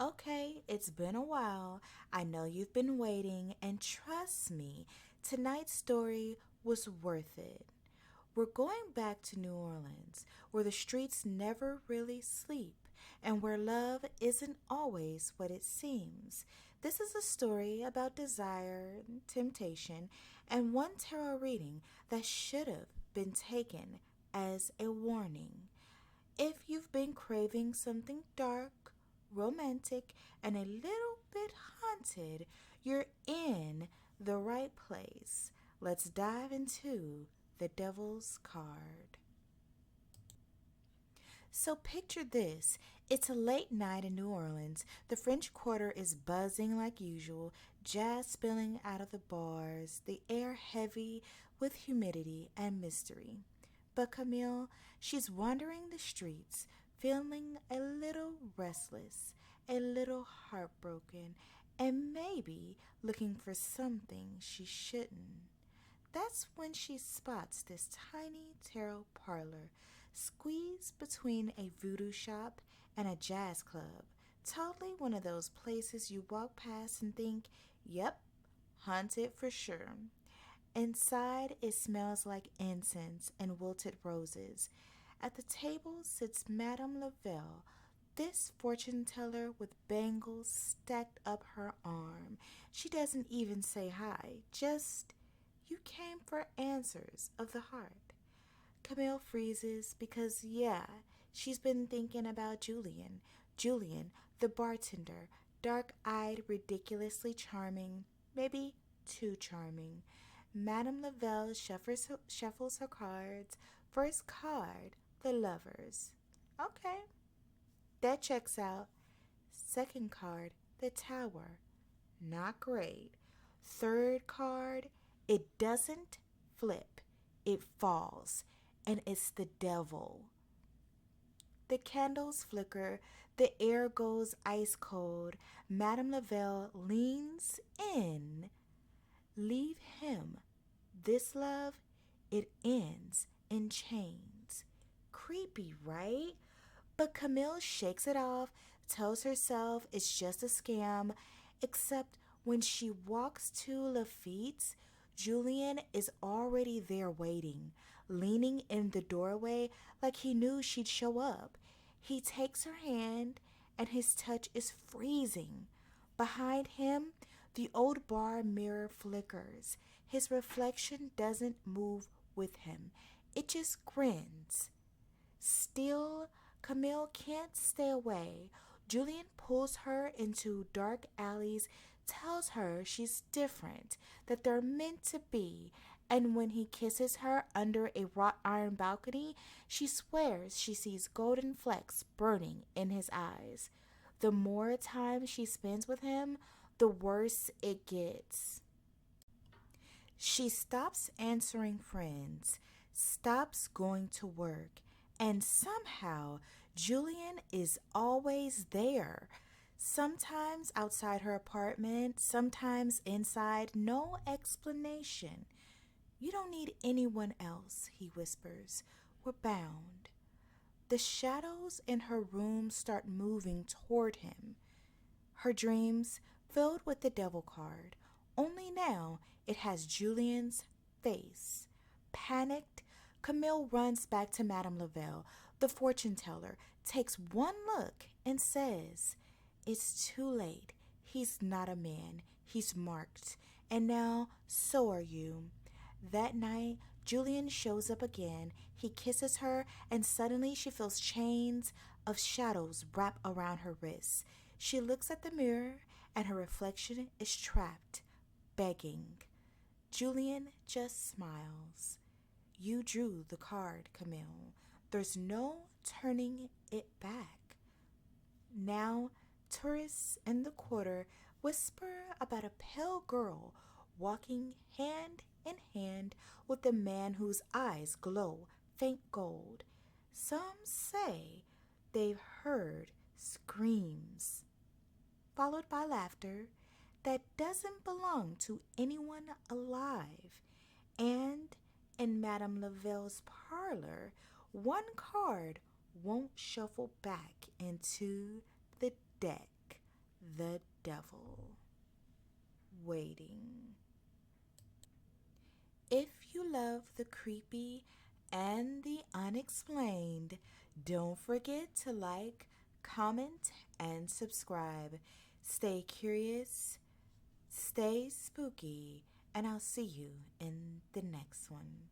Okay, it's been a while. I know you've been waiting, and trust me, tonight's story was worth it. We're going back to New Orleans, where the streets never really sleep, and where love isn't always what it seems. This is a story about desire, temptation, and one tarot reading that should have been taken as a warning. If you've been craving something dark, romantic, and a little bit haunted, you're in the right place. Let's dive into the Devil's Card. So picture this. It's a late night in New Orleans. The French Quarter is buzzing like usual, jazz spilling out of the bars, the air heavy with humidity and mystery. But Camille, she's wandering the streets, feeling a little restless, a little heartbroken, and maybe looking for something she shouldn't. That's when she spots this tiny tarot parlor squeezed between a voodoo shop and a jazz club. Totally one of those places you walk past and think, yep, haunted for sure. Inside, it smells like incense and wilted roses. At the table sits Madame Lavelle, this fortune teller with bangles stacked up her arm. She doesn't even say hi, just, you came for answers of the heart. Camille freezes because, yeah, she's been thinking about Julian. Julian, the bartender, dark eyed, ridiculously charming, maybe too charming. Madame Lavelle shuffles her cards. First card, the lovers. Okay, that checks out. Second card, the tower. Not great. Third card, it doesn't flip, it falls, and it's the devil. The candles flicker, the air goes ice cold. Madame Lavelle leans in. Leave him. This love, it ends in chains. Creepy, right? But Camille shakes it off, tells herself it's just a scam, except when she walks to Lafitte's, Julian is already there waiting, leaning in the doorway like he knew she'd show up. He takes her hand, and his touch is freezing. Behind him, the old bar mirror flickers. His reflection doesn't move with him, it just grins. Still, Camille can't stay away. Julian pulls her into dark alleys, tells her she's different, that they're meant to be, and when he kisses her under a wrought iron balcony, she swears she sees golden flecks burning in his eyes. The more time she spends with him, the worse it gets. She stops answering friends, stops going to work, and somehow Julian is always there. Sometimes outside her apartment, sometimes inside, no explanation. You don't need anyone else, he whispers. We're bound. The shadows in her room start moving toward him. Her dreams filled with the devil card. Only now it has Julian's face. Panicked, Camille runs back to Madame Lavelle. The fortune teller takes one look and says, it's too late. He's not a man. He's marked. And now so are you. That night, Julian shows up again. He kisses her, and suddenly she feels chains of shadows wrap around her wrists. She looks at the mirror, and her reflection is trapped, begging. Julian just smiles. You drew the card, Camille. There's no turning it back. Now, tourists in the quarter whisper about a pale girl walking hand in hand with a man whose eyes glow faint gold. Some say they've heard screams, followed by laughter that doesn't belong to anyone alive. And in Madame Lavelle's parlor, one card won't shuffle back into the deck. the devil waiting. If you love the creepy and the unexplained, don't forget to like, comment, and subscribe. Stay curious, stay spooky, and I'll see you in the next one.